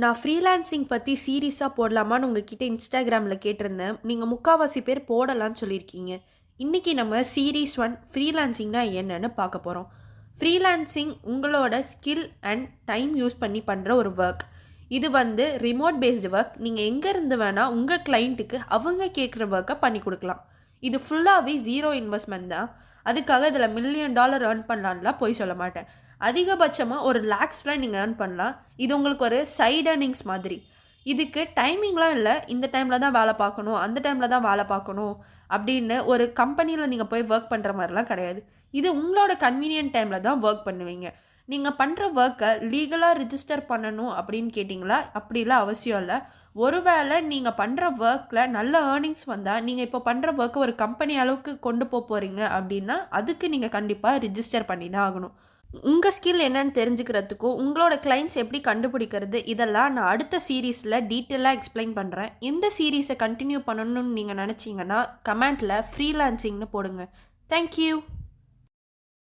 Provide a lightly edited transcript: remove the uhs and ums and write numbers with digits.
நான் ஃப்ரீலான்சிங் பத்தி சீரிஸா போடலாமான்னு உங்ககிட்ட Instagramல கேட்டிருந்தேன். நீங்க முக்காவாசி பேர் போடலான்னு சொல்லியிருக்கீங்க. இன்னைக்கு நம்ம சீரிஸ் 1 ஃப்ரீலான்சிங்னா என்னன்னு பார்க்க போறோம். ஃப்ரீலான்சிங் உங்களோட ஸ்கில் அண்ட் டைம் யூஸ் பண்ணி பண்ற ஒரு வொர்க். இது வந்து ரிமோட் பேஸ்டு வொர்க். நீங்க எங்க இருந்து வேணா உங்க கிளையண்ட்டுக்கு அவங்க கேட்குற வொர்க்க பண்ணி குடுக்கலாம். இது ஃபுல்லாவே 0 இன்வெஸ்ட்மென்ட் தான். அதுக்காக இதில மில்லியன் டாலர் ஏர்ன் பண்ணலான்லாம் பொய் சொல்ல மாட்டேன். அதிகபட்சமா ஒரு லேக்ஸ்ல நீங்க ஏர்ன் பண்ணலாம். இது உங்களுக்கு ஒரு சைட் ஏர்னிங்ஸ் மாதிரி. இதுக்கு டைமிங்லாம் இல்ல. இந்த டைம்ல தான் வேலை பார்க்கணும், அந்த டைம்ல தான் வேலை பார்க்கணும் அப்படின்னு ஒரு கம்பெனில நீங்க போய் வொர்க் பண்ற மாரிலாம் கிடையாது. இது உங்களோட கன்வீனியன்ட் டைம்ல தான் வொர்க் பண்ணுவீங்க. நீங்க பண்ற வொர்க்க லீகலா ரிஜிஸ்டர் பண்ணணும் அப்படின்னு கேட்டீங்களா? அப்படிலாம் அவசியம் இல்ல. ஒருவேளை நீங்க பண்ற வொர்க்ல நல்ல ஏர்னிங்ஸ் வந்தா, நீங்க இப்போ பண்ற வொர்க்க ஒரு கம்பெனி அளவுக்கு கொண்டு போறீங்க அப்படின்னா, அதுக்கு நீங்க கண்டிப்பா ரிஜிஸ்டர் பண்ணி தான் ஆகணும். உங்க ஸ்கில் என்னன்னு தெரிஞ்சுக்கிறதுக்கும், உங்களோட கிளையண்ட்ஸ் எப்படி கண்டுபிடிக்கிறது, இதெல்லாம் நான் அடுத்த சீரிஸ்ல டீட்டெயிலா எக்ஸ்ப்ளைன் பண்றேன். எந்த சீரிஸ கன்டின்யூ பண்ணணும்னு நீங்க நினைச்சீங்கன்னா, கமெண்ட்ல ஃப்ரீலான்சிங்னு போடுங்க. Thank you.